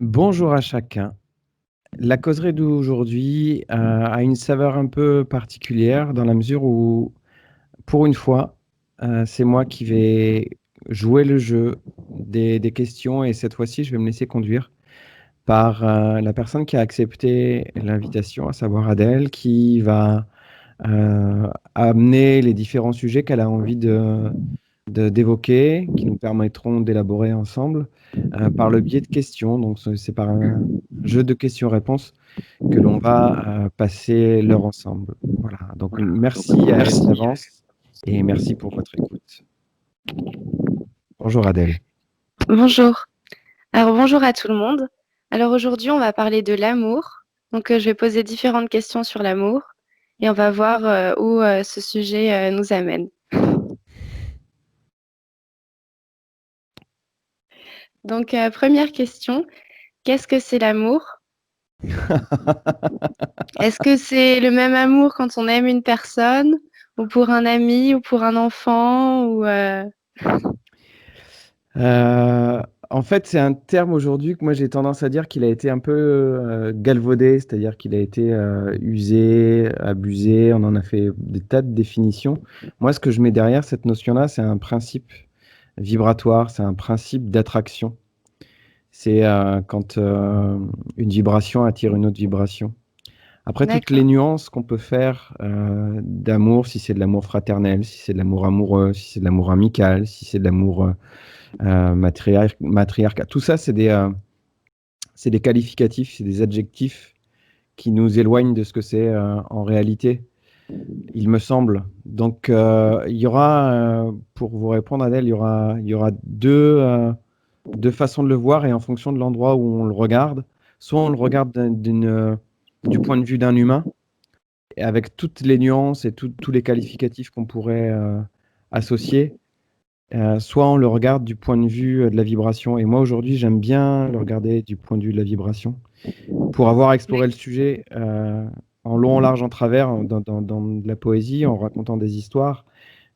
Bonjour à chacun. La causerie d'aujourd'hui, a une saveur un peu particulière dans la mesure où, pour une fois, c'est moi qui vais jouer le jeu des questions et cette fois-ci, je vais me laisser conduire par, la personne qui a accepté l'invitation, à savoir Adèle, qui va, amener les différents sujets qu'elle a envie d'évoquer, qui nous permettront d'élaborer ensemble, par le biais de questions. Donc c'est par un jeu de questions-réponses que l'on va, passer l'heure ensemble. Voilà, donc merci à elle d'avance et merci pour votre écoute. Bonjour Adèle. Bonjour. Alors bonjour à tout le monde. Alors aujourd'hui, on va parler de l'amour. Donc je vais poser différentes questions sur l'amour et on va voir où ce sujet nous amène. Donc première question, qu'est-ce que c'est l'amour? Est-ce que c'est le même amour quand on aime une personne ou pour un ami ou pour un enfant ou Heu, En fait, c'est un terme aujourd'hui que moi j'ai tendance à dire qu'il a été un peu, galvaudé, c'est-à-dire qu'il a été, usé, abusé, on en a fait des tas de définitions. Moi, ce que je mets derrière cette notion-là, c'est un principe vibratoire, c'est un principe d'attraction. C'est, quand, une vibration attire une autre vibration. Après toutes les D'accord. nuances qu'on peut faire, d'amour, si c'est de l'amour fraternel, si c'est de l'amour amoureux, si c'est de l'amour amical, si c'est de l'amour, matriarcat, tout ça, c'est des qualificatifs, c'est des adjectifs qui nous éloignent de ce que c'est, en réalité, il me semble. Donc, il y aura, pour vous répondre Adèle, il y aura 2 façons de le voir et en fonction de l'endroit où on le regarde, soit on le regarde du point de vue d'un humain et avec toutes les nuances et tous les qualificatifs qu'on pourrait, associer, soit on le regarde du point de vue, de la vibration et moi aujourd'hui, j'aime bien le regarder du point de vue de la vibration. Pour avoir exploré le sujet, en long, en large, en travers, dans de la poésie, en racontant des histoires,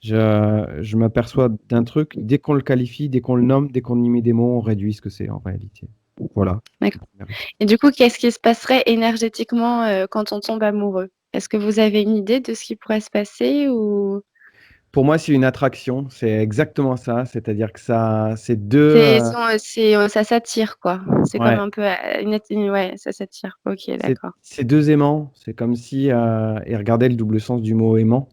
je m'aperçois d'un truc, dès qu'on le qualifie, dès qu'on le nomme, dès qu'on y met des mots, on réduit ce que c'est en réalité. Voilà. D'accord. Et du coup, qu'est-ce qui se passerait énergétiquement quand on tombe amoureux? Est-ce que vous avez une idée de ce qui pourrait se passer ou Pour moi, c'est une attraction, c'est exactement ça, c'est-à-dire que ça c'est 2, ça s'attire quoi? C'est comme ouais, un peu, ouais, ça s'attire. OK, d'accord. c'est 2 aimants, c'est comme si, et regardez le double sens du mot aimant,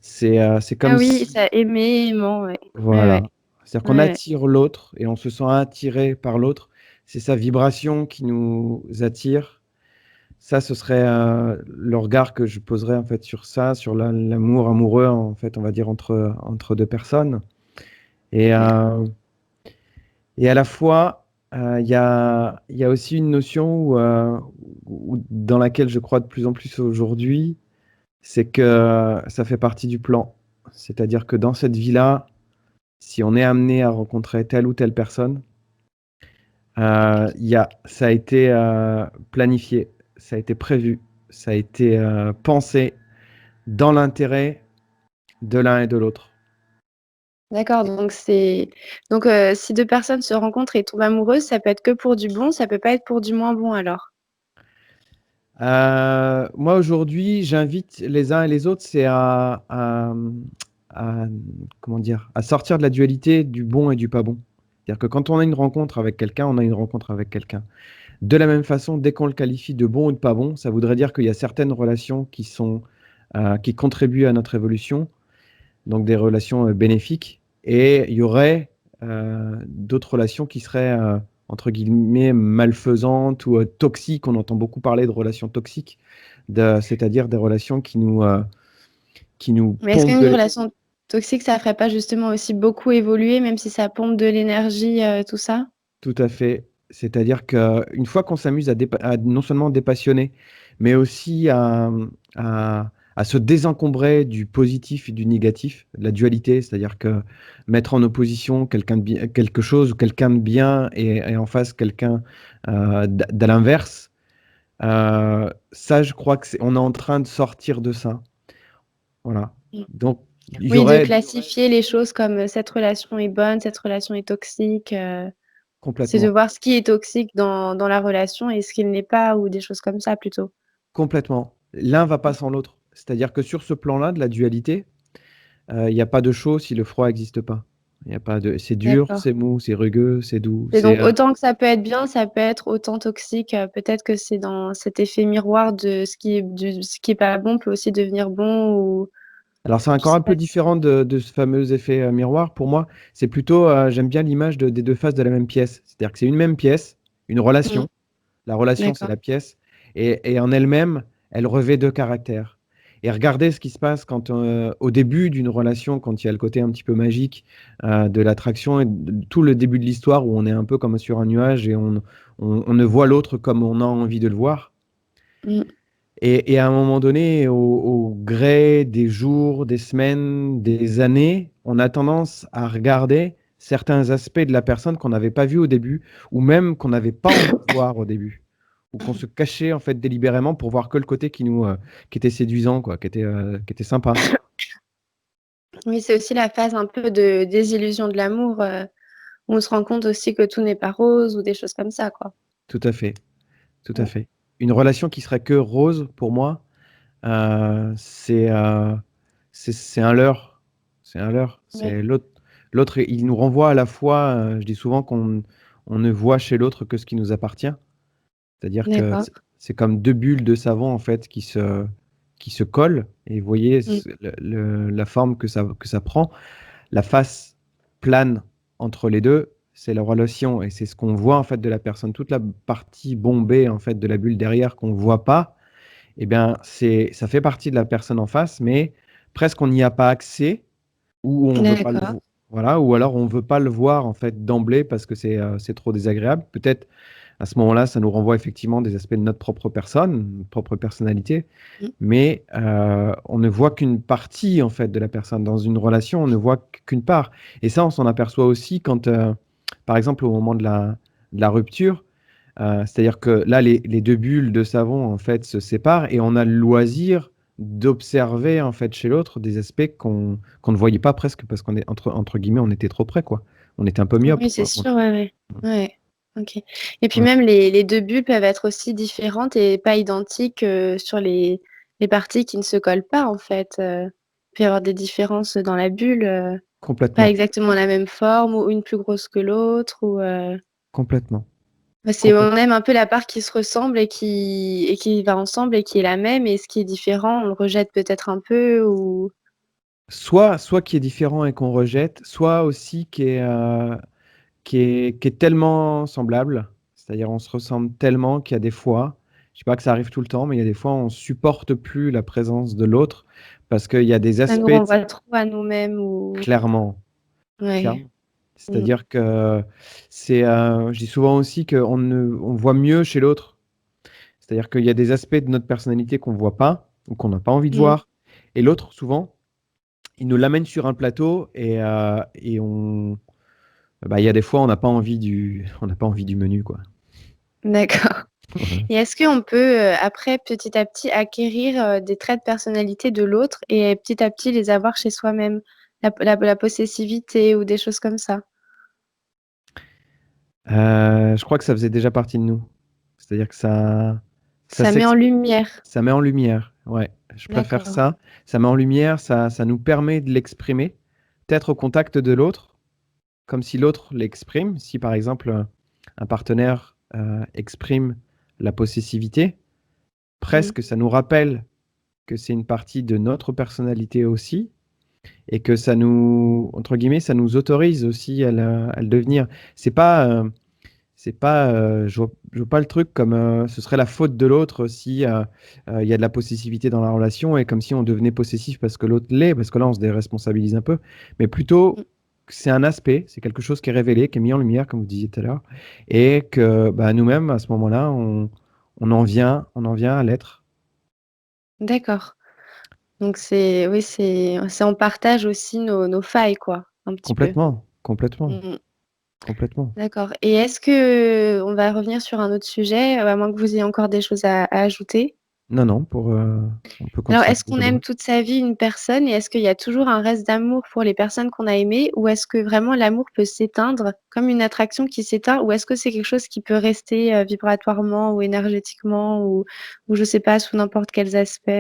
c'est Ah comme oui, si ça émet, aimant, ouais. Ouais, ouais. voilà, c'est-à-dire qu'on Ouais, ouais. attire l'autre et on se sent attiré par l'autre. C'est sa vibration qui nous attire. Ça, ce serait, le regard que je poserais, en fait, sur ça, sur l'amour amoureux, en fait, on va dire entre 2 personnes et D'accord. à la fois, il y a aussi une notion dans laquelle je crois de plus en plus aujourd'hui, c'est que ça fait partie du plan. C'est-à-dire que dans cette vie-là, si on est amené à rencontrer telle ou telle personne, ça a été, planifié, ça a été prévu, ça a été, pensé dans l'intérêt de l'un et de l'autre. D'accord, si 2 personnes se rencontrent et tombent amoureuses, ça peut être que pour du bon, ça peut pas être pour du moins bon alors? Moi aujourd'hui, j'invite les uns et les autres, c'est comment dire? À sortir de la dualité du bon et du pas bon. C'est-à-dire que quand on a une rencontre avec quelqu'un, on a une rencontre avec quelqu'un. De la même façon, dès qu'on le qualifie de bon ou de pas bon, ça voudrait dire qu'il y a certaines relations qui contribuent à notre évolution, donc des relations, bénéfiques et il y aurait, d'autres relations qui seraient, entre guillemets «malfaisantes» ou, toxiques. On entend beaucoup parler de relations toxiques, c'est-à-dire des relations qui nous Mais est-ce pompent qu'une de l'é relation toxique, ça ferait pas justement aussi beaucoup évoluer, même si ça pompe de l'énergie, tout ça? tout à fait. C'est-à-dire qu'une fois qu'on s'amuse à non seulement dépassionner, mais aussi à se désencombrer du positif et du négatif, de la dualité, c'est-à-dire que mettre en opposition quelque chose ou quelqu'un de bien et en face quelqu'un, d'à l'inverse, ça je crois que c'est on est en train de sortir de ça. Voilà. Mmh. Donc il y Oui, de aurait classifier les choses comme, cette relation est bonne, cette relation est toxique, C'est de Complètement, voir ce qui est toxique dans la relation et ce qui ne l'est pas ou des choses comme ça plutôt? complètement. L'un va pas Mmh. sans l'autre. C'est-à-dire que sur ce plan-là de la dualité, il y a pas de chaud si le froid existe pas. Il y a pas de c'est dur, D'accord. c'est mou, c'est rugueux, c'est doux, Et c'est, donc autant que ça peut être bien, ça peut être autant toxique, peut-être que c'est dans cet effet miroir de ce qui est pas bon peut aussi devenir bon ou alors c'est je encore sais un pas peu si différent de ce fameux effet, miroir. Pour moi, c'est plutôt, j'aime bien l'image des 2 faces de la même pièce. C'est-à-dire que c'est une même pièce, une mmh, relation. La relation, c'est d'accord. la pièce et en elle-même, elle revêt 2 caractères et regardez ce qui se passe quand, au début d'une relation, quand il y a le côté un petit peu magique, de l'attraction et de tout le début de l'histoire où on est un peu comme sur un nuage et on ne voit l'autre comme on a envie de le voir Mmh, et à un moment donné, au gré des jours, des semaines, des années, on a tendance à regarder certains aspects de la personne qu'on n'avait pas vu au début ou même qu'on n'avait pas envie de voir au début ou qu'on se cachait en fait délibérément pour voir que le côté qui était séduisant quoi, qui était sympa. oui, c'est aussi la phase un peu de désillusion de l'amour, où on se rend compte aussi que tout n'est pas rose ou des choses comme ça, quoi. Tout à fait, tout à Mmh, fait. Une relation qui serait que rose pour moi, Heu, c'est, heu, c'est un leurre. C'est un leurre. ouais, C'est l'autre, il nous renvoie à la fois, je dis souvent on ne voit chez l'autre que ce qui nous appartient. C'est-à-dire que d'accord. c'est comme 2 bulles de savon, en fait, qui se collent et vous voyez Mmh, la forme que ça prend. La face plane entre les 2, c'est la relation et c'est ce qu'on voit, en fait, de la personne. Toute la partie bombée, en fait, de la bulle derrière qu'on voit pas, eh bien, ça fait partie de la personne en face, mais presque on n'y a pas accès ou on veut pas le d'accord. vo voilà, ou alors on veut pas le voir en fait d'emblée parce que c'est trop désagréable. Peut-être à ce moment-là, ça nous renvoie effectivement des aspects de notre propre personne, notre propre personnalité, Mmh, mais on ne voit qu'une partie en fait de la personne. Dans une relation, on ne voit qu'une part et ça, on s'en aperçoit aussi quand, par exemple, au moment de la rupture, c'est-à-dire que là, les 2 bulles de savon, en fait, se séparent et on a le loisir d'observer, en fait, chez l'autre des aspects qu'on ne voyait pas presque parce qu'on est entre guillemets, «on était trop près», quoi. On était un peu myope, oui, c'est quoi. On sûr, ouais, ouais. Ouais, OK et puis ouais, même les 2 bulles peuvent être aussi différentes et pas identiques, sur les parties qui ne se collent pas, en fait, il peut y avoir des différences dans la bulle, pas complètement, exactement la même forme ou une plus grosse que l'autre ou complètement, bah, c'est complètement. on aime un peu la part qui se ressemble et qui va ensemble et qui est la même et ce qui est différent, on le rejette peut-être un peu ou Soit qui est différent et qu'on rejette, soit aussi qui est tellement semblable, c'est-à-dire on se ressemble tellement qu'il y a des fois, je dis pas que ça arrive tout le temps, mais il y a des fois on supporte plus la présence de l'autre parce qu'il y a des ça nous aspects de renvoie trop à nous-mêmes ou clairement, ouais. clairement. Mmh. C'est-à-dire que je dis souvent aussi on voit mieux chez l'autre. C'est-à-dire qu'il y a des aspects de notre personnalité qu'on voit pas ou qu'on n'a pas envie de Mmh. voir et l'autre souvent, il nous l'amène sur un plateau et bah, il y a des fois on n'a pas envie du menu, quoi. D'accord Voilà. et est-ce qu'on peut, après petit à petit acquérir, des traits de personnalité de l'autre et petit à petit les avoir chez soi-même? La possessivité ou des choses comme ça? Je crois que ça faisait déjà partie de nous. C'est-à-dire que ça Ça met en s'ex lumière. ça met en lumière, ouais, je préfère D'accord. ça. Ça met en lumière, ça nous permet de l'exprimer, peut-être au contact de l'autre, comme si l'autre l'exprime. Si par exemple, un partenaire, exprime la possessivité, Mmh. presque ça nous rappelle que c'est une partie de notre personnalité aussi et que ça nous entre guillemets, «ça nous autorise aussi à le devenir». C'est pas, je vois pas le truc comme, ce serait la faute de l'autre si, il y a de la possessivité dans la relation et comme si on devenait possessif parce que l'autre l'est, parce que là, on se déresponsabilise un peu. Mais plutôt Mmh. que c'est un aspect, c'est quelque chose qui est révélé, qui est mis en lumière, comme vous disiez tout à l'heure et que, bah, nous-mêmes, à ce moment-là, on en vient à l'être. D'accord. Donc c'est oui, c'est on partage aussi nos failles quoi, un petit peu? Complètement, complètement, Mmh. complètement. D'accord et est-ce que on va revenir sur un autre sujet, à moins que vous ayez encore des choses à ajouter? Non, non, on peut Alors, continuer est-ce si qu'on tu aime veux. toute sa vie une personne et est-ce qu'il y a toujours un reste d'amour pour les personnes qu'on a aimées ou est-ce que vraiment l'amour peut s'éteindre comme une attraction qui s'éteint ou est-ce que c'est quelque chose qui peut rester, vibratoirement ou énergétiquement ou je sais pas, sous n'importe quels aspects,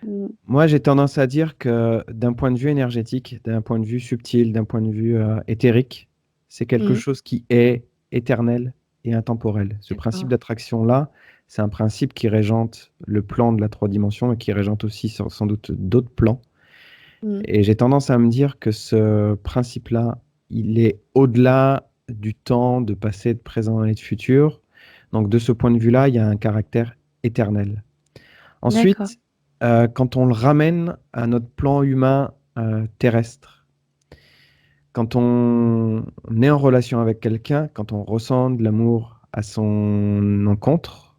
mmh, Moi, j'ai tendance à dire que d'un point de vue énergétique, d'un point de vue subtil, d'un point de vue, éthérique, c'est quelque mmh, chose qui est éternel et intemporel. Ce principe d'accord. d'attraction-là, c'est un principe qui régente le plan de la 3 dimensions et qui régente aussi sans doute d'autres plans Mmh, et j'ai tendance à me dire que ce principe-là, il est au-delà du temps, de passé, de présent et de futur. Donc de ce point de vue-là, il y a un caractère éternel. d'accord. Ensuite, quand on le ramène à notre plan humain, terrestre, quand on est en relation avec quelqu'un, quand on ressent de l'amour à son encontre,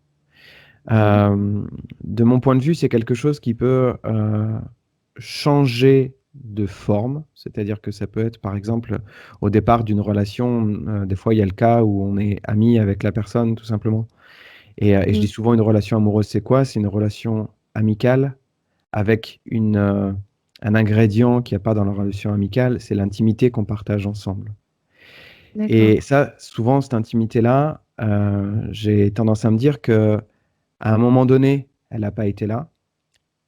Mmh, hem, de mon point de vue, c'est quelque chose qui peut, changer de forme. C'est-à-dire que ça peut être, par exemple, au départ d'une relation, des fois, il y a le cas où on est ami avec la personne, tout simplement et je mmh, dis souvent une relation amoureuse, c'est quoi? C'est une relation amicale avec un ingrédient qu'il y a pas dans la relation amicale, c'est l'intimité qu'on partage ensemble d'accord. et ça, souvent, cette intimité-là, j'ai tendance à me dire qu'à un moment donné, elle a pas été là.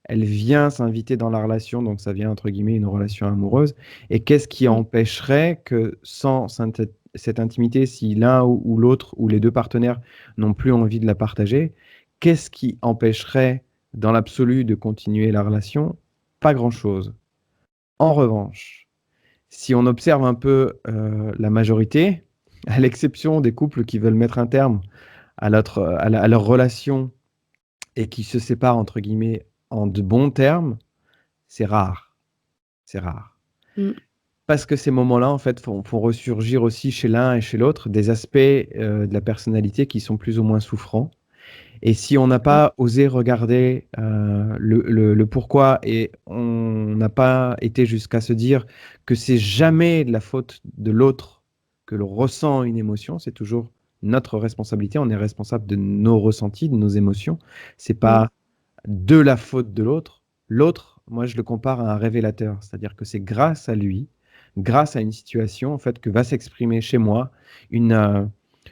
Elle vient s'inviter dans la relation, donc ça vient entre guillemets «une relation amoureuse» et qu'est-ce qui Mmh, empêcherait que sans cette intimité, si l'un ou l'autre ou les 2 partenaires n'ont plus envie de la partager, qu'est-ce qui empêcherait dans l'absolu de continuer la relation? Pas grand-chose. En revanche, si on observe un peu, la majorité, à l'exception des couples qui veulent mettre un terme à leur relation et qui se séparent entre guillemets en de bons termes, c'est rare, c'est rare. mmh, Parce que ces moments-là, en fait, font ressurgir aussi chez l'un et chez l'autre des aspects, de la personnalité qui sont plus ou moins souffrants et si on n'a d'accord. pas osé regarder, le pourquoi et on n'a pas été jusqu'à se dire que c'est jamais de la faute de l'autre que l'on ressent une émotion, c'est toujours notre responsabilité. On est responsable de nos ressentis, de nos émotions. C'est Mmh, pas de la faute de l'autre. L'autre, moi, je le compare à un révélateur, c'est-à-dire que c'est grâce à lui, grâce à une situation, en fait, que va s'exprimer chez moi une, heu,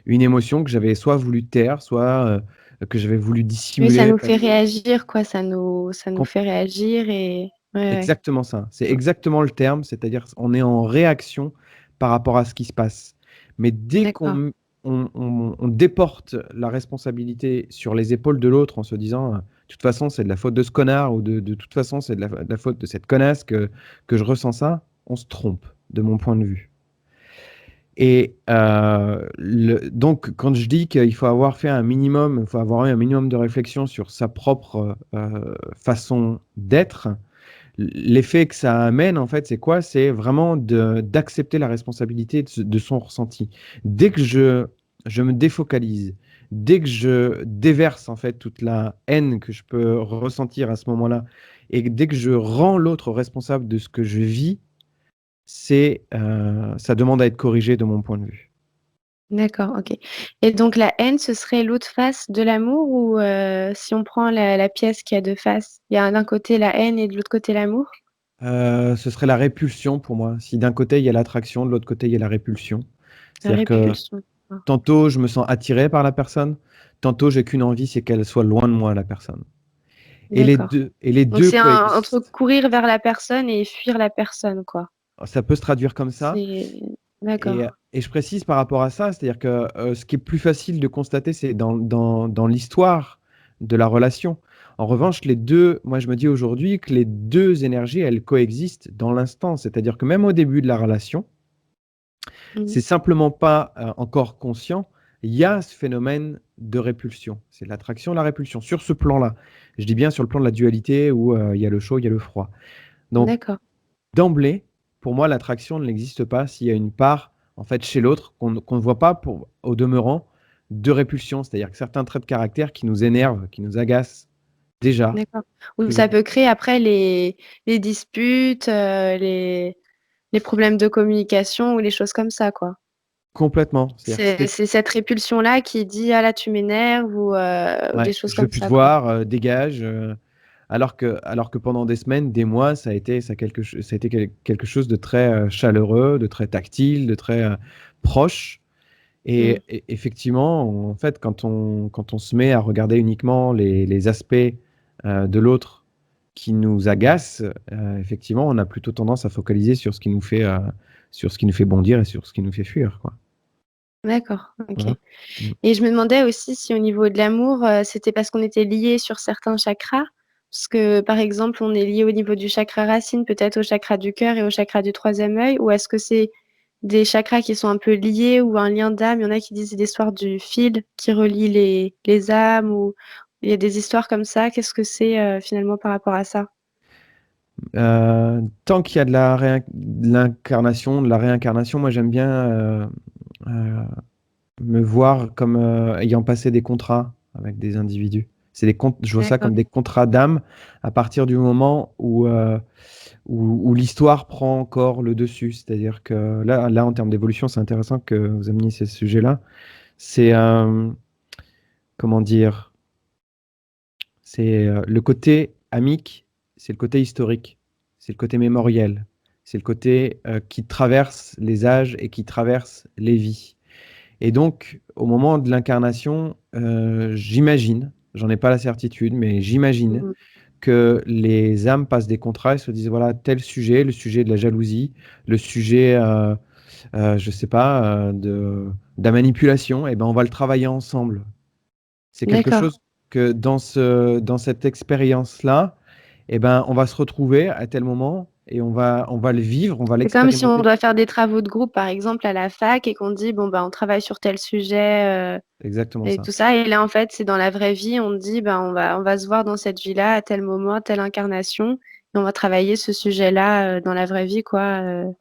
une émotion que j'avais soit voulu taire, soit, que j'avais voulu oui, ça dissimuler nous parce fait réagir quoi, ça nous com fait réagir et ouais, ouais. exactement ça, c'est Mmh, exactement le terme, c'est-à-dire on est en réaction par rapport à ce qui se passe. Mais dès d'accord. on déporte la responsabilité sur les épaules de l'autre en se disant: «De toute façon, c'est de la faute de ce connard» ou «De toute façon, c'est de la faute de cette connasse que je ressens ça», on se trompe, de mon point de vue. Et le donc quand je dis qu'il faut avoir fait un minimum, il faut avoir eu un minimum de réflexion sur sa propre, façon d'être, l'effet que ça amène, en fait, c'est quoi? C'est vraiment d'accepter la responsabilité de son ressenti. Dès que je me défocalise, dès que je déverse, en fait, toute la haine que je peux ressentir à ce moment-là et dès que je rends l'autre responsable de ce que je vis, ça demande à être corrigé de mon point de vue. D'accord, OK et donc la haine, ce serait l'autre face de l'amour ou si on prend la pièce qui a 2 faces, il y a d'un côté la haine et de l'autre côté l'amour? Ce serait la répulsion pour moi. Si d'un côté il y a l'attraction, de l'autre côté il y a la répulsion. La C'est-à-dire que répulsion. Ah, tantôt, je me sens attiré par la personne, tantôt j'ai qu'une envie, c'est qu'elle soit loin de moi, la personne. d'accord. Et les Donc 2 c'est un entre coexistent. courir vers la personne et fuir la personne, quoi? Ça peut se traduire comme ça C'est d'accord. et je précise par rapport à ça, c'est-à-dire que, ce qui est plus facile de constater, c'est dans l'histoire de la relation. En revanche, les 2, moi, je me dis aujourd'hui que les 2 énergies, elles coexistent dans l'instant. C'est-à-dire que même au début de la relation, Mmh. c'est simplement pas, encore conscient. Il y a ce phénomène de répulsion. C'est l'attraction, la répulsion, sur ce plan-là. Je dis bien sur le plan de la dualité où, il y a le chaud, il y a le froid. Donc D'accord, d'emblée, pour moi, l'attraction ne n'existe pas s'il y a une part, en fait, chez l'autre qu'on ne voit pas pour au demeurant, de répulsion. C'est-à-dire que certains traits de caractère qui nous énervent, qui nous agacent déjà, d'accord. Ou que ça peut créer après les disputes, les problèmes de communication ou les choses comme ça, quoi? Complètement. C'est-à-dire que C'est cette répulsion-là qui dit: «Ah là, tu m'énerves» ou des ouais, choses je veux comme plus te ça, quoi. voir, dégage, alors que pendant des semaines, des mois, ça a été quelque chose de très, chaleureux, de très tactile, de très, proche. Mmh. Et effectivement, en fait, quand on se met à regarder uniquement les aspects, de l'autre qui nous agacent, effectivement, on a plutôt tendance à focaliser sur ce qui nous fait bondir et sur ce qui nous fait fuir, quoi. D'accord, OK. Voilà. Mmh. Et je me demandais aussi si au niveau de l'amour, c'était parce qu'on était liés sur certains chakras? Parce que, par exemple, on est lié au niveau du chakra racine, peut-être au chakra du cœur et au chakra du troisième œil? Ou est-ce que c'est des chakras qui sont un peu liés ou un lien d'âme? Il y en a qui disent c'est l'histoire du fil qui relie les âmes ou il y a des histoires comme ça. Qu'est-ce que c'est, finalement par rapport à ça? Tant qu'il y a de l'incarnation, de la réincarnation, moi j'aime bien, heu, me voir comme, ayant passé des contrats avec des individus. C'est des cont Je vois ça D'accord, comme des contrats d'âme à partir du moment où l'histoire prend encore le dessus. C'est-à-dire que là, en termes d'évolution, c'est intéressant que vous ameniez ce sujet-là. C'est, comment dire? C'est, le côté amique, c'est le côté historique, c'est le côté mémoriel, c'est le côté, qui traverse les âges et qui traverse les vies. Et donc, au moment de l'incarnation, j'imagine, j'en ai pas la certitude, mais j'imagine mmh, que les âmes passent des contrats et se disent: «Voilà, tel sujet, le sujet de la jalousie, le sujet, je sais pas, de la manipulation et ben, on va le travailler ensemble». C'est quelque d'accord. chose que dans cette expérience-là et ben, on va se retrouver à tel moment et on va le vivre, on va C'est comme si on l'expérimenter. doit faire des travaux de groupe, par exemple, à la fac et qu'on dit: «Bon, bah, on travaille sur tel sujet», Exactement et ça, tout ça et là, en fait, c'est dans la vraie vie, on dit: «Ben, on va se voir dans cette vie-là, à tel moment, telle incarnation et on va travailler ce sujet-là, dans la vraie vie, quoi», c'est un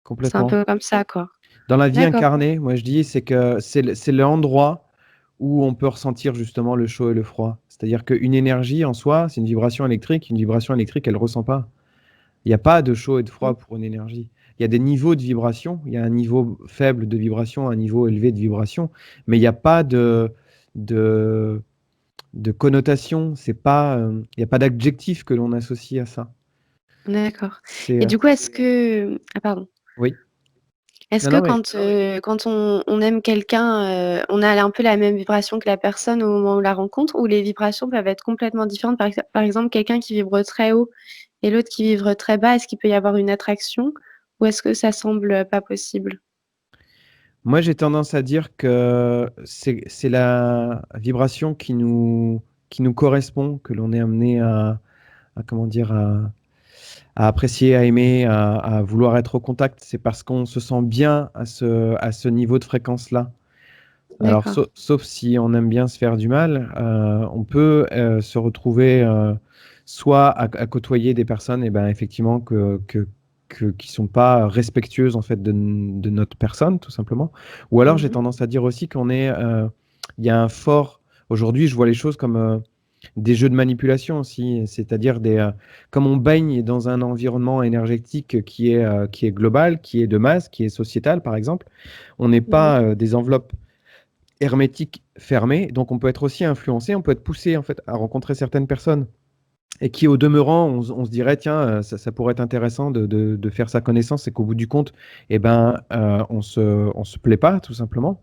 complètement. peu comme ça, quoi. Dans la vie D'accord. incarnée, moi je dis, c'est que c'est l'endroit où on peut ressentir justement le chaud et le froid. C'est-à-dire qu'une énergie en soi, c'est une vibration électrique, elle ressent pas. Il y a pas de chaud et de Mmh. froid pour une énergie. Il y a des niveaux de vibration, il y a un niveau faible de vibration, un niveau élevé de vibration, mais il y a pas de de connotation, c'est pas, il y a pas d'adjectif que l'on associe à ça. D'accord C'est, et du coup, est-ce que ah pardon. oui. Est-ce Non, que non, mais quand on aime quelqu'un, on a un peu la même vibration que la personne au moment où on la rencontre ou les vibrations peuvent être complètement différentes? Par exemple, quelqu'un qui vibre très haut et l'autre qui vibre très bas, est-ce qu'il peut y avoir une attraction ou est-ce que ça semble, pas possible? moi j'ai tendance à dire que c'est la vibration qui nous correspond, que l'on est amené à comment dire? À apprécier, à aimer, à vouloir être au contact. C'est parce qu'on se sent bien à ce niveau de fréquence-là. Alors D'accord. sauf si on aime bien se faire du mal, on peut, se retrouver, soit à côtoyer des personnes et ben, effectivement qui sont pas respectueuses en fait de notre personne tout simplement. Ou alors j'ai Mmh. tendance à dire aussi qu'on est, il y a un fort aujourd'hui je vois les choses comme, des jeux de manipulation aussi, c'est-à-dire comme on baigne dans un environnement énergétique qui est global, qui est de masse, qui est sociétal par exemple, on n'est Mmh. pas, des enveloppes hermétique, fermé, donc on peut être aussi influencé, on peut être poussé en fait à rencontrer certaines personnes et qui au demeurant, on se dirait: «Tiens, ça pourrait être intéressant de faire sa connaissance» et qu'au bout du compte et ben, on se plaît pas tout simplement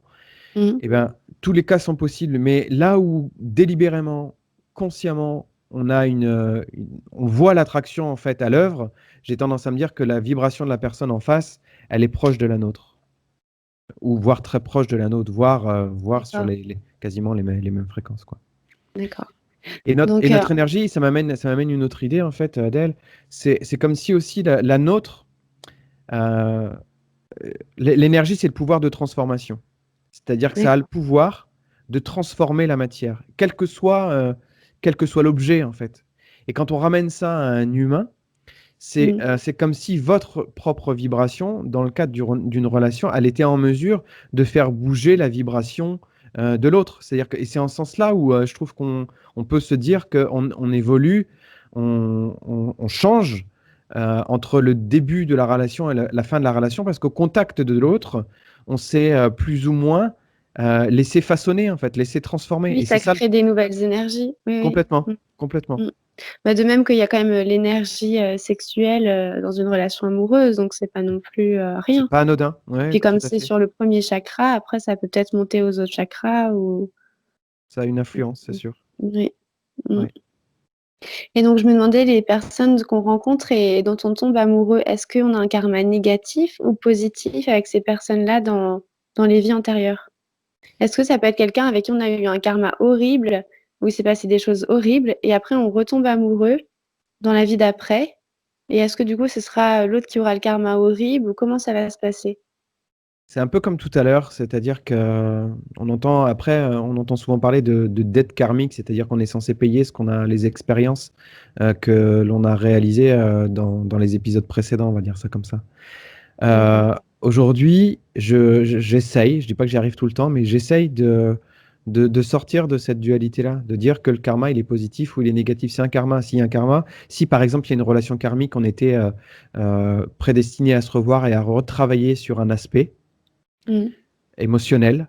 Mmh. et ben, tous les cas sont possibles, mais là où délibérément, consciemment, on voit l'attraction en fait à l'œuvre, j'ai tendance à me dire que la vibration de la personne en face, elle est proche de la nôtre ou voire très proche de la nôtre, voire sur D'accord, quasiment les mêmes fréquences, quoi. d'accord. Et Donc notre énergie, ça m'amène une autre idée, en fait, Adèle. C'est comme si aussi la nôtre, heu, l'énergie, c'est le pouvoir de transformation. C'est-à-dire que ça a le d'accord. pouvoir de transformer la matière, quel que soit l'objet, en fait. Et quand on ramène ça à un humain, Mmh. c'est comme si votre propre vibration, dans le cadre d'une relation, elle était en mesure de faire bouger la vibration, de l'autre. C'est-à-dire que et c'est en ce sens-là où, je trouve on peut se dire qu'on évolue, on change, entre le début de la relation et la fin de la relation parce qu'au contact de l'autre, on s'est plus ou moins laissé façonner, en fait, laissé transformer. Oui, Et c'est ça ça crée des nouvelles énergies. Oui, complètement, oui. complètement. Mm. Bah, de même qu'il y a quand même l'énergie sexuelle dans une relation amoureuse, donc c'est pas non plus C'est rien. pas anodin, ouais, Puis tout comme à c'est fait. sur le premier chakra, après ça peut peut-être monter aux autres chakras ou Ça a une influence, c'est sûr. oui. Mm. Ouais. Et donc je me demandais, les personnes qu'on rencontre et dont on tombe amoureux, est-ce qu'on a un karma négatif ou positif avec ces personnes-là dans les vies antérieures? Est-ce que ça peut être quelqu'un avec qui on a eu un karma horrible, où il s'est passé des choses horribles et après on retombe amoureux dans la vie d'après? Et est-ce que du coup ce sera l'autre qui aura le karma horrible ou comment ça va se passer? C'est un peu comme tout à l'heure, c'est-à-dire qu'on entend après, on entend souvent parler de dette karmique, c'est-à-dire qu'on est censé payer ce qu'on a les expériences, que l'on a réalisées, dans les épisodes précédents, on va dire ça comme ça. D'accord. Aujourd'hui, j'essaye, je dis pas que j'y arrive tout le temps, mais j'essaye de sortir de cette dualité-là, de dire que le karma, il est positif ou il est négatif. C'est un karma, s'il y a un karma, si par exemple il y a une relation karmique, on était, prédestinés à se revoir et à retravailler sur un aspect Mmh. émotionnel,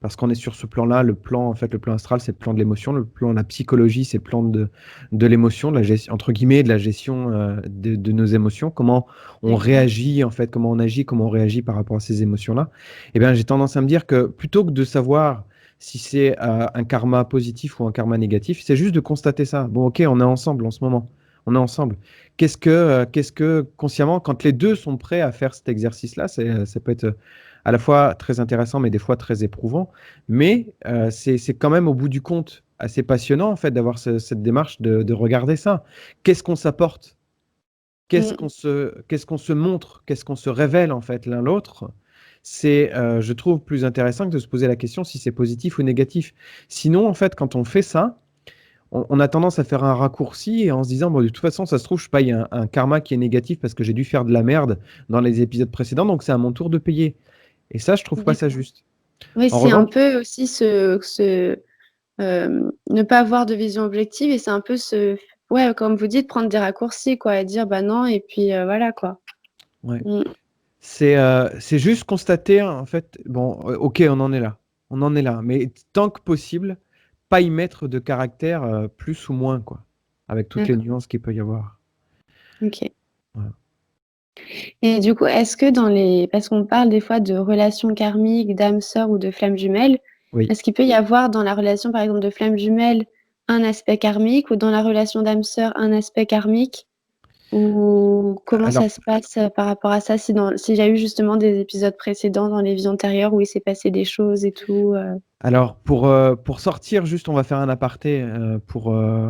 parce qu'on est sur ce plan-là. Le plan, en fait, le plan astral, c'est le plan de l'émotion. Le plan de la psychologie, c'est le plan de l'émotion, de la gestion, entre guillemets, de la gestion de nos émotions. Comment on D'accord. réagit, en fait, comment on agit, comment on réagit par rapport à ces émotions-là. Eh bien, j'ai tendance à me dire que plutôt que de savoir si c'est un karma positif ou un karma négatif, c'est juste de constater ça. Bon, ok, on est ensemble en ce moment. On est ensemble. Qu'est-ce que consciemment, quand les deux sont prêts à faire cet exercice-là, ça peut être à la fois très intéressant, mais des fois très éprouvant. Mais c'est quand même, au bout du compte, assez passionnant, en fait, d'avoir cette démarche de regarder ça. Qu'est-ce qu'on s'apporte? Mmh. Qu'est-ce qu'on se montre? Qu'est-ce qu'on se révèle, en fait, l'un l'autre? C'est, je trouve, plus intéressant que de se poser la question si c'est positif ou négatif. Sinon, en fait, quand on fait ça, on a tendance à faire un raccourci et en se disant, bon, de toute façon, ça se trouve, je paye un karma qui est négatif parce que j'ai dû faire de la merde dans les épisodes précédents, donc c'est à mon tour de payer. Et ça, je trouve pas ça D'accord. juste. Oui, En c'est un revanche, peu aussi ne pas avoir de vision objective et c'est un peu ouais, comme vous dites, prendre des raccourcis quoi et dire: «Bah non» et puis, voilà quoi. ouais, Mmh. c'est juste constater, en fait, bon, OK, on en est là. On en est là, mais tant que possible, pas y mettre de caractère, plus ou moins, quoi, avec toutes les D'accord, nuances qu'il peut y avoir. OK. Voilà. Et du coup, est-ce que parce qu'on parle des fois de relations karmiques, d'âmes sœurs ou de flammes jumelles, Oui. est-ce qu'il peut y avoir dans la relation, par exemple, de flammes jumelles, un aspect karmique ou dans la relation d'âmes sœurs, un aspect karmique? Ou comment Alors ça se passe, par rapport à ça? S'il y a eu justement des épisodes précédents dans les vies antérieures où il s'est passé des choses et tout, alors pour sortir juste, on va faire un aparté,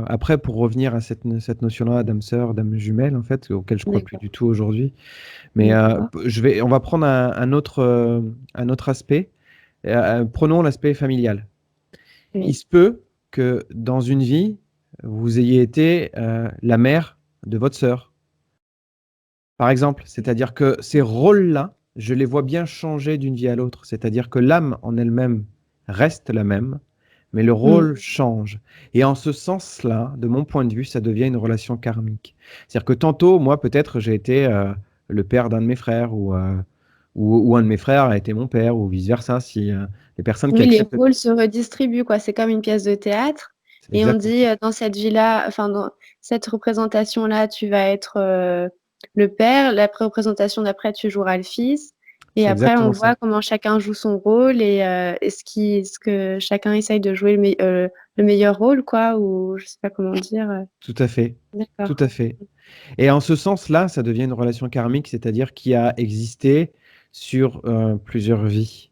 après pour revenir à cette notion-là d'âme sœur, d'âme jumelle, en fait, auquel je crois plus D'accord, du tout aujourd'hui. Mais, d'accord, on va prendre un autre aspect. Prenons l'aspect familial. Il oui. se peut que dans une vie, vous ayez été, la mère de votre sœur, par exemple. C'est-à-dire que ces rôles-là, je les vois bien changer d'une vie à l'autre. C'est-à-dire que l'âme en elle-même reste la même, mais le Mmh. rôle change. Et en ce sens-là, de mon point de vue, ça devient une relation karmique. C'est-à-dire que tantôt, moi, peut-être, j'ai été, le père d'un de mes frères ou un de mes frères a été mon père ou vice versa. Si, les personnes qui Oui, les acceptent rôles se redistribuent, quoi. C'est comme une pièce de théâtre c'est et on exactement dit, dans cette vie-là, enfin, dans cette représentation-là, tu vas être, le père, la représentation d'après, tu joueras le fils et c'est après on exactement ça. voit comment chacun joue son rôle et ce que chacun essaye de jouer le meilleur rôle, quoi, ou je sais pas comment dire, Tout à fait, tout d'accord. à fait. Et en ce sens-là, ça devient une relation karmique, c'est-à-dire qui a existé sur, plusieurs vies.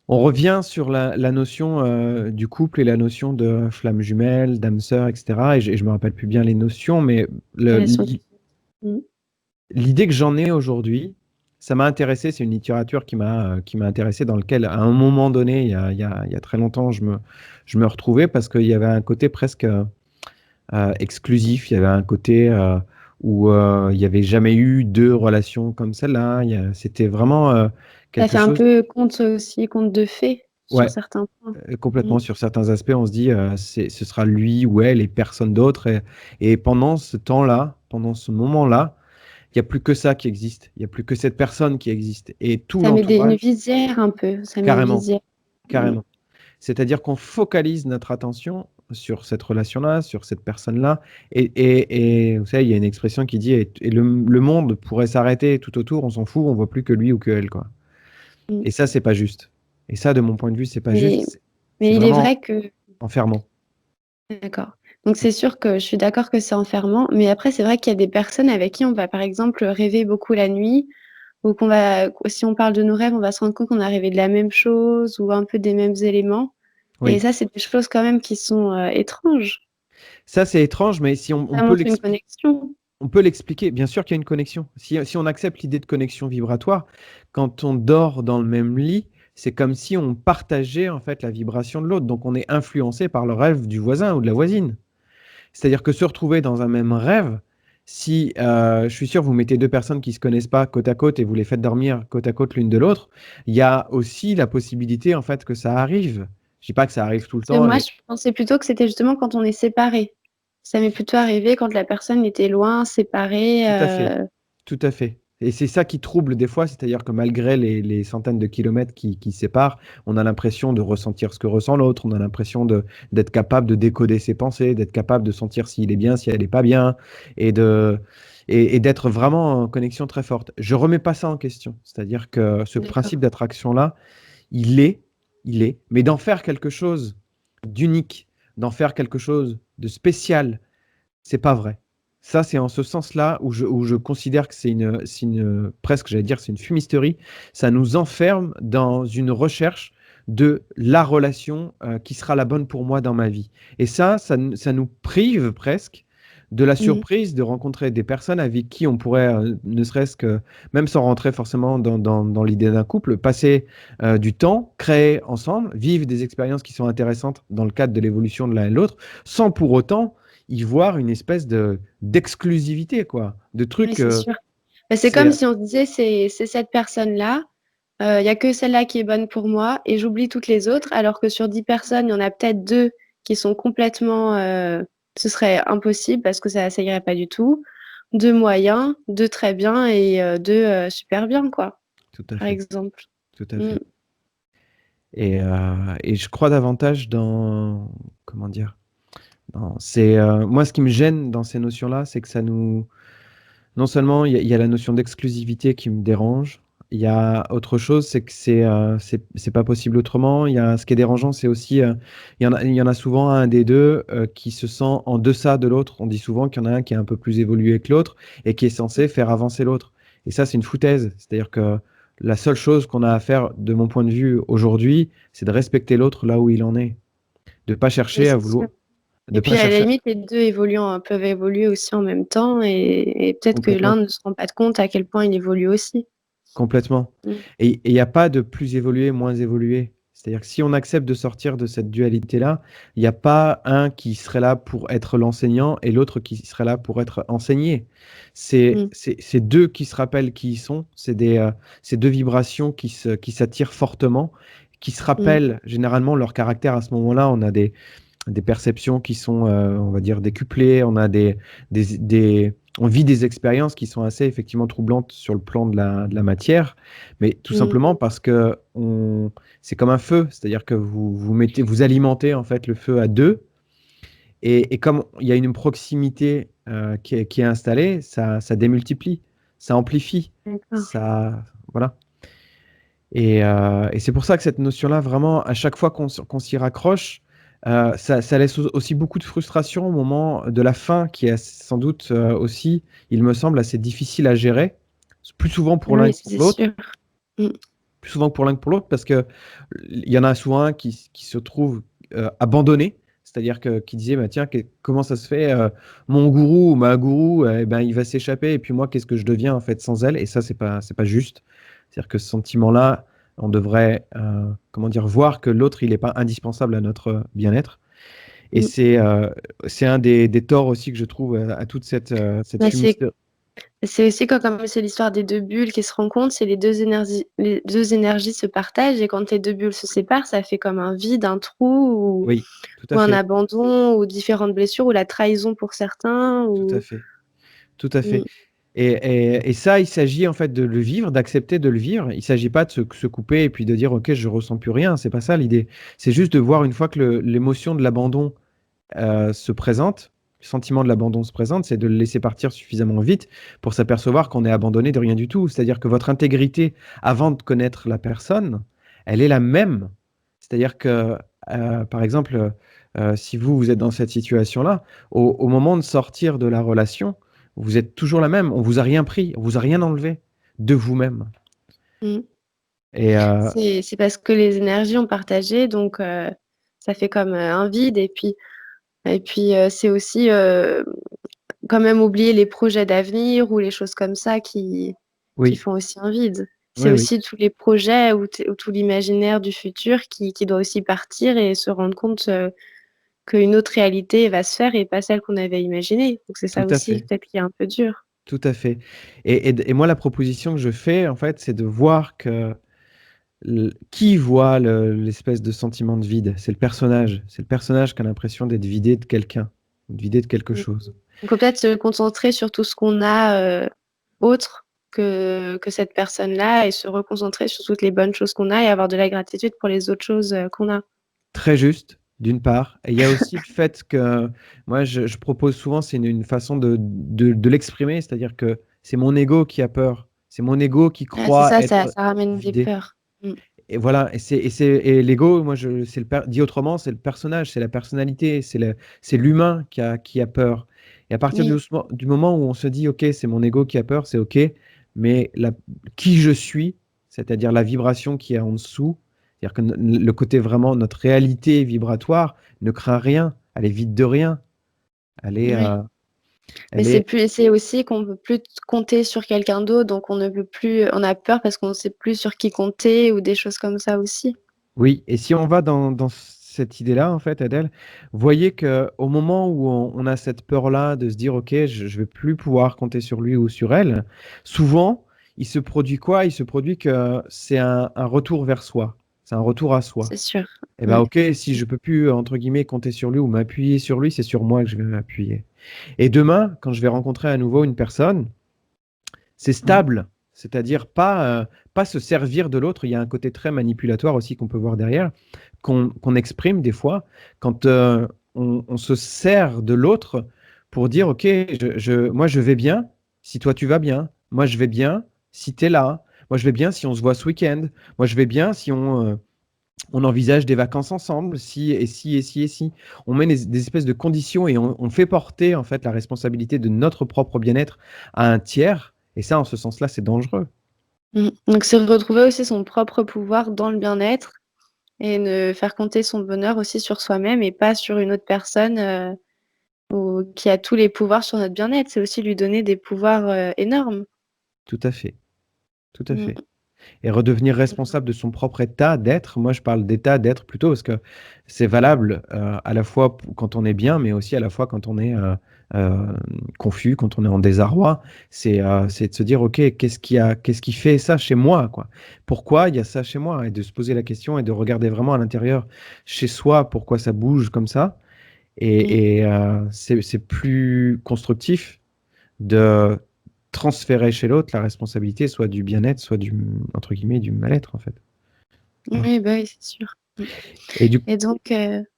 On revient sur la notion, du couple et la notion de flamme jumelle, d'âme sœur et cetera et je me rappelle plus bien les notions, mais le Relation mmh, l'idée que j'en ai aujourd'hui, ça m'a intéressé, c'est une littérature qui m'a intéressé, dans lequel, à un moment donné, il y a très longtemps, je me retrouvais parce qu'il y avait un côté presque, exclusif. Il y avait un côté, où, il y avait jamais eu 2 relations comme celle-là. C'était vraiment, ça quelque fait un chose peu conte de fées sur ouais, certains points. Mmh, complètement. Sur certains aspects, on se dit, ce sera lui ou elle et personne d'autre et pendant ce temps-là, pendant ce moment-là, Il n'y a plus que ça qui existe. Il n'y a plus que cette personne qui existe. Et tout Ça met une l'entourage, visière un peu, ça met une carrément, visière. Mm. carrément. C'est-à-dire qu'on focalise notre attention sur cette relation-là, sur cette personne-là. Et vous savez, il y a une expression qui dit et le monde pourrait s'arrêter tout autour, on s'en fout, on voit plus que lui ou que elle, quoi. Mm. Et ça, c'est pas juste. Et ça, de mon point de vue, c'est pas Mais, juste. C'est mais il est vraiment vrai que... enfermant. D'accord. Donc c'est sûr que je suis d'accord que c'est enfermant, mais après c'est vrai qu'il y a des personnes avec qui on va par exemple rêver beaucoup la nuit, ou si on parle de nos rêves, on va se rendre compte qu'on a rêvé de la même chose ou un peu des mêmes éléments. Et Oui. ça, c'est des choses quand même qui sont étranges. Ça, c'est étrange, mais si Ça montre une connexion. on peut l'expliquer. Bien sûr qu'il y a une connexion. Si on accepte l'idée de connexion vibratoire, quand on dort dans le même lit, c'est comme si on partageait en fait la vibration de l'autre. Donc on est influencé par le rêve du voisin ou de la voisine. C'est-à-dire que se retrouver dans un même rêve, si je suis sûr vous mettez deux personnes qui ne se connaissent pas côte à côte et vous les faites dormir côte à côte l'une de l'autre, il y a aussi la possibilité en fait que ça arrive. Je dis pas que ça arrive tout le Parce que temps. moi, je pensais plutôt que c'était justement quand on est séparés. Ça m'est plutôt arrivé quand la personne était loin, séparée. Tout à fait. Tout à fait. Et c'est ça qui trouble des fois, c'est-à-dire que malgré les centaines de kilomètres qui séparent, on a l'impression de ressentir ce que ressent l'autre, on a l'impression d'être capable de décoder ses pensées, d'être capable de sentir s'il est bien, si elle n'est pas bien, et et d'être vraiment en connexion très forte. Je remets pas ça en question, c'est-à-dire que ce D'accord. principe d'attraction-là, il est, mais d'en faire quelque chose d'unique, d'en faire quelque chose de spécial, c'est pas vrai. Ça, c'est en ce sens-là où je considère que presque, j'allais dire, c'est une fumisterie. Ça nous enferme dans une recherche de la relation qui sera la bonne pour moi dans ma vie. Et ça nous prive presque de la Mm. surprise de rencontrer des personnes avec qui on pourrait, ne serait-ce que, même sans rentrer forcément dans l'idée d'un couple, passer du temps, créer ensemble, vivre des expériences qui sont intéressantes dans le cadre de l'évolution de l'un et de l'autre, sans pour autant y voir une espèce d'exclusivité, quoi, de Oui, trucs. c'est sûr. Bah, c'est C'est comme si on se disait, c'est cette personne-là, il y a que celle-là qui est bonne pour moi et j'oublie toutes les autres, alors que sur 10 personnes, il y en a peut-être deux qui sont complètement, ce serait impossible parce que ça irait pas du tout. Deux moyens, deux très bien et deux super bien, quoi, tout à par fait, exemple. tout à Mm. fait. Et je crois davantage dans, comment dire, moi ce qui me gêne dans ces notions-là, c'est que ça nous, non seulement il y a la notion d'exclusivité qui me dérange, il y a autre chose, c'est que c'est pas possible autrement. Il y a ce qui est dérangeant, c'est aussi il y en a souvent un des deux qui se sent en deçà de l'autre. On dit souvent qu'il y en a un qui est un peu plus évolué que l'autre et qui est censé faire avancer l'autre. Et ça, c'est une foutaise. C'est-à-dire que la seule chose qu'on a à faire, de mon point de vue aujourd'hui, c'est de respecter l'autre là où il en est, de pas Oui, chercher à c'est sûr. vouloir, de Et pas puis à la chercher limite, les deux peuvent évoluer aussi en même temps et peut-être que l'un complètement. ne se rend pas compte à quel point il évolue aussi. Complètement. Mm. Et il n'y a pas de plus évolué, moins évolué. C'est-à-dire que si on accepte de sortir de cette dualité-là, il n'y a pas un qui serait là pour être l'enseignant et l'autre qui serait là pour être enseigné. Mm. C'est deux qui se rappellent qui ils sont. C'est deux vibrations qui s'attirent fortement, qui se Mm. rappellent généralement leur caractère à ce moment-là. On a des perceptions qui sont, on va dire, décuplées. On vit des expériences qui sont assez effectivement troublantes sur le plan de la matière, mais tout Mm. simplement parce que c'est comme un feu, c'est-à-dire que vous alimentez en fait le feu à deux, et comme il y a une proximité qui est installée, ça démultiplie, ça amplifie, D'accord. ça, voilà. Et c'est pour ça que cette notion-là, vraiment, à chaque fois qu'on s'y raccroche, ça laisse aussi beaucoup de frustration au moment de la fin, qui est sans doute aussi, il me semble, assez difficile à gérer, plus souvent pour l'un Oui, que pour c'est l'autre, sûr. Mm. plus souvent pour l'un que pour l'autre, parce que il y en a souvent un qui se trouve abandonné, c'est-à-dire qui disait, bah, tiens, comment ça se fait, mon gourou ou ma gourou, eh ben, il va s'échapper, et puis moi, qu'est-ce que je deviens en fait sans elle? Et ça, c'est pas juste. C'est-à-dire que ce sentiment-là, on devrait, comment dire, voir que l'autre, il n'est pas indispensable à notre bien-être. Et Mm. c'est un des torts aussi que je trouve à toute cette Bah, fumisterie. c'est aussi quand comme c'est l'histoire des deux bulles qui se rencontrent, c'est les deux énergies se partagent et quand les deux bulles se séparent, ça fait comme un vide, un trou Oui, tout à ou un fait, abandon ou différentes blessures ou la trahison pour certains tout à ou fait, tout à fait. Mm. Et ça, il s'agit en fait de le vivre, d'accepter de le vivre. Il ne s'agit pas de se couper et puis de dire, OK, je ressens plus rien. C'est pas ça l'idée. C'est juste de voir une fois que l'émotion de l'abandon se présente, le sentiment de l'abandon se présente, c'est de le laisser partir suffisamment vite pour s'apercevoir qu'on est abandonné de rien du tout. C'est-à-dire que votre intégrité avant de connaître la personne, elle est la même. C'est-à-dire que, par exemple, si vous êtes dans cette situation-là, au moment de sortir de la relation, vous êtes toujours la même. On vous a rien pris, on vous a rien enlevé de vous-même. Mmh. Et C'est parce que les énergies ont partagé, donc ça fait comme, un vide c'est aussi, quand même oublier les projets d'avenir ou les choses comme ça qui oui, font aussi un vide. C'est oui, oui, aussi tous les projets ou tout l'imaginaire du futur qui doit aussi partir et se rendre compte, qu'une autre réalité va se faire et pas celle qu'on avait imaginée. Donc c'est ça tout à aussi fait. peut-être qui est un peu dur. Tout à fait. Et moi, la proposition que je fais, en fait, c'est de voir que qui voit l'espèce de sentiment de vide? C'est le personnage. C'est le personnage qui a l'impression d'être vidé de quelqu'un, vidé de quelque Mmh. chose. Il faut peut-être se concentrer sur tout ce qu'on a, autre que cette personne-là et se reconcentrer sur toutes les bonnes choses qu'on a et avoir de la gratitude pour les autres choses, qu'on a. Très juste, d'une part. Et il y a aussi le fait que moi, je propose souvent, c'est une façon de l'exprimer, c'est-à-dire que c'est mon ego qui a peur. C'est mon ego qui Ah c'est croit ça, ça être ça ramène des vidé. peurs. Mmh. Et voilà, et l'ego, moi, c'est dit autrement, c'est le personnage, c'est la personnalité, c'est l'humain qui a peur. Et à partir Oui, du moment où on se dit, OK, c'est mon ego qui a peur, c'est OK, mais qui je suis, c'est-à-dire la vibration qui est en dessous, c'est-à-dire que le côté vraiment, notre réalité vibratoire ne craint rien, elle est vide de rien, elle est, oui. euh, Mais elle est, c'est aussi qu'on peut plus compter sur quelqu'un d'autre, donc on a peur parce qu'on sait plus sur qui compter ou des choses comme ça aussi. Oui, et si on va dans cette idée-là, en fait, Adèle, voyez qu'au moment où on a cette peur-là de se dire: «OK, je vais plus pouvoir compter sur lui ou sur elle», souvent, il se produit quoi? Il se produit que c'est un retour vers soi, c'est un retour à soi. C'est sûr. Et ben, Ouais. OK, si je peux plus, entre guillemets, «compter sur lui» ou m'appuyer sur lui, c'est sur moi que je vais m'appuyer. Et demain, quand je vais rencontrer à nouveau une personne, c'est stable, c'est-à-dire pas se servir de l'autre. Il y a un côté très manipulatoire aussi qu'on peut voir derrière, qu'on exprime des fois quand, on se sert de l'autre pour dire: «OK, moi je vais bien, si toi tu vas bien. Moi je vais bien, si tu es là. Moi je vais bien si on se voit ce week-end. Moi je vais bien si on envisage des vacances ensemble, si et si et si et si». On met des espèces de conditions et on fait porter en fait la responsabilité de notre propre bien-être à un tiers et ça, en ce sens-là, c'est dangereux. Donc c'est retrouver aussi son propre pouvoir dans le bien-être et ne faire compter son bonheur aussi sur soi-même et pas sur une autre personne, ou qui a tous les pouvoirs sur notre bien-être. C'est aussi lui donner des pouvoirs, énormes. Tout à fait, tout à fait. Mmh. Et redevenir responsable de son propre état d'être. Moi, je parle d'état d'être plutôt parce que c'est valable, à la fois quand on est bien, mais aussi à la fois quand on est, confus, quand on est en désarroi. C'est de se dire: «OK, qu'est-ce qui fait ça chez moi, quoi? Pourquoi il y a ça chez moi?» Et de se poser la question et de regarder vraiment à l'intérieur, chez soi, pourquoi ça bouge comme ça. Mmh. C'est plus constructif de transférer chez l'autre la responsabilité soit du bien-être, soit du, entre guillemets, «du mal-être», en fait. Voilà. Oui, bah, oui, c'est sûr. Mmh. Et du Et donc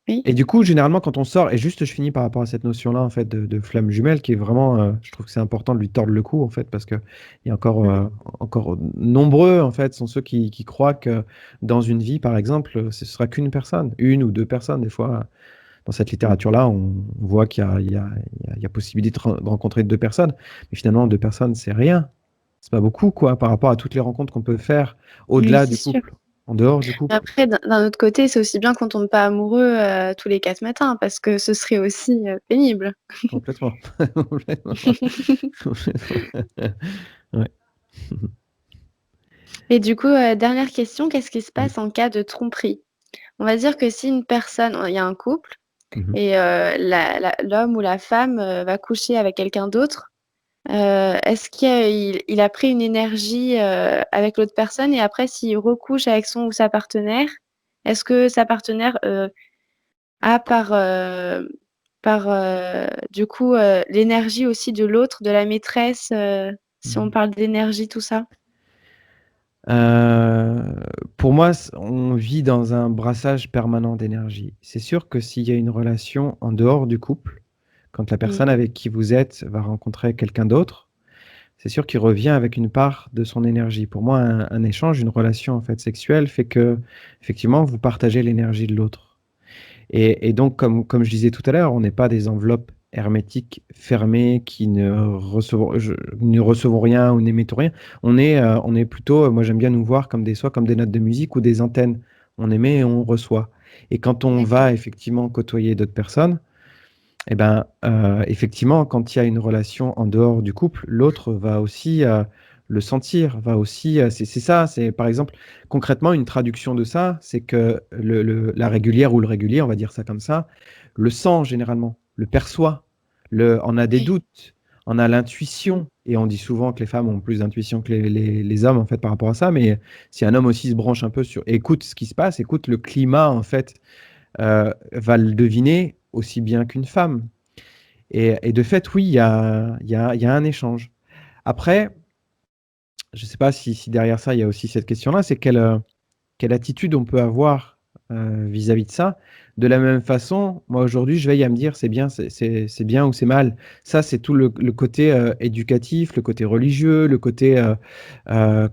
oui? et du coup, généralement, quand on sort et juste je finis par rapport à cette notion-là, en fait, de flamme jumelle qui est vraiment, je trouve que c'est important de lui tordre le cou, en fait, parce qu'il y a Mmh. encore nombreux, en fait, sont ceux qui croient que dans une vie, par exemple, ce sera qu'une personne, 1 ou 2 personnes. Des fois, dans cette Mmh. littérature-là, on voit qu'il y a possibilité de rencontrer 2 personnes, mais finalement 2 personnes, c'est rien. C'est pas beaucoup, quoi, par rapport à toutes les rencontres qu'on peut faire Oui, au-delà c'est du sûr. couple, en dehors du Mais couple. après d'un autre côté, c'est aussi bien qu'on tombe pas amoureux, tous les 4 matins parce que ce serait aussi, pénible. Complètement. Complètement. Complètement. Ouais. Et du coup, dernière question, qu'est-ce qui se Oui. passe en cas de tromperie? On va dire que si une personne il y a un couple Mmh mh. et l'homme ou la femme, va coucher avec quelqu'un d'autre, est-ce qu'il a pris une énergie, avec l'autre personne et après s'il recouche avec son ou sa partenaire, est-ce que sa partenaire, a du coup, l'énergie aussi de l'autre, de la maîtresse? Si on parle d'énergie, tout ça? Heu, pour moi, on vit dans un brassage permanent d'énergie. C'est sûr que s'il y a une relation en dehors du couple, quand la personne Mmh. avec qui vous êtes va rencontrer quelqu'un d'autre, c'est sûr qu'il revient avec une part de son énergie. Pour moi, un échange, une relation, en fait, sexuelle fait qu'effectivement, vous partagez l'énergie de l'autre. Et donc comme je disais tout à l'heure, on n'est pas des enveloppes hermétiques fermées qui ne recevons rien ou n'émettons rien. On est plutôt, moi j'aime bien nous voir comme soit comme des notes de musique ou des antennes. On émet et on reçoit. Et quand on D'accord. va effectivement côtoyer d'autres personnes, et ben, effectivement, quand il y a une relation en dehors du couple, l'autre va aussi, le sentir, va aussi, c'est ça, c'est par exemple, concrètement, une traduction de ça, c'est que la régulière ou le régulier, on va dire ça comme ça, le sent généralement, le perçoit, on a des Oui. doutes, on a Mmh. l'intuition et on dit souvent que les femmes ont plus d'intuition que les hommes, en fait, par rapport à ça, mais si un homme aussi se branche un peu sur écoute ce qui se passe, écoute le climat, en fait, va le deviner aussi bien qu'une femme. Et de fait, oui, il y a un échange. Après, je ne sais pas si derrière ça, il y a aussi cette question-là, c'est quelle attitude on peut avoir, vis-à-vis de ça? De la même façon, moi aujourd'hui, je veille à me dire: «C'est bien, c'est bien ou c'est mal». Ça, c'est tout le côté, éducatif, le côté religieux, le côté,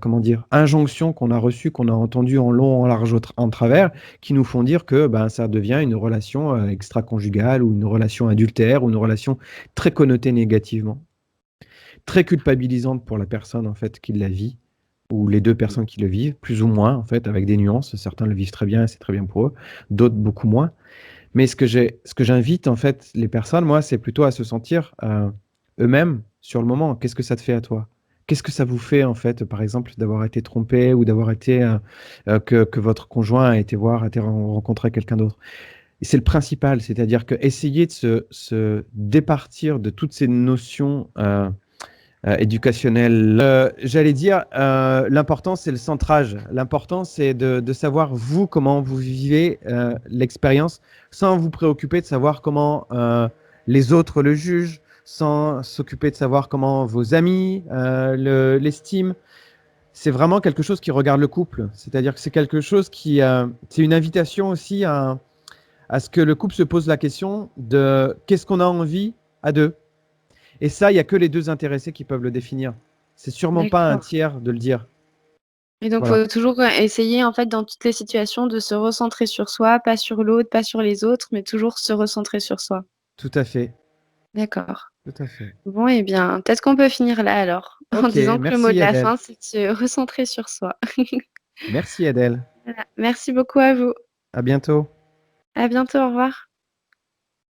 comment dire? Injonction qu'on a reçue, qu'on a entendu en long, en large, en travers, qui nous font dire que, ben, ça devient une relation, extraconjugale ou une relation adultère ou une relation très connotée négativement. Très culpabilisante pour la personne, en fait, qui la vit ou les 2 personnes qui le vivent, plus ou moins, en fait, avec des nuances. Certains le vivent très bien et c'est très bien pour eux, d'autres beaucoup moins. Mais ce que j'invite, en fait, les personnes, moi, c'est plutôt à se sentir, eux-mêmes sur le moment. Qu'est-ce que ça te fait à toi? Qu'est-ce que ça vous fait, en fait, par exemple, d'avoir été trompé ou d'avoir été, que votre conjoint a été rencontrer quelqu'un d'autre? Et c'est le principal, c'est-à-dire qu'essayer de se départir de toutes ces notions, éducationnel. J'allais dire, l'important, c'est le centrage. L'important, c'est de savoir, vous, comment vous vivez l'expérience, sans vous préoccuper de savoir comment les autres le jugent, sans s'occuper de savoir comment vos amis l'estiment. C'est vraiment quelque chose qui regarde le couple. C'est-à-dire que c'est quelque chose qui... c'est une invitation aussi à ce que le couple se pose la question de qu'est-ce qu'on a envie à deux. Et ça, il y a que les 2 intéressés qui peuvent le définir. C'est sûrement pas un D'accord. tiers de le dire. Et donc, Voilà, faut toujours, essayer, en fait, dans toutes les situations, de se recentrer sur soi, pas sur l'autre, pas sur les autres, mais toujours se recentrer sur soi. tout à fait, D'accord. tout à fait. Bon et bien, peut-être qu'on peut finir là alors, en OK, disant que le mot de merci la Adèle. fin, c'est de se recentrer sur soi. Merci Adèle. Voilà. Merci beaucoup à vous. À bientôt. À bientôt, au revoir.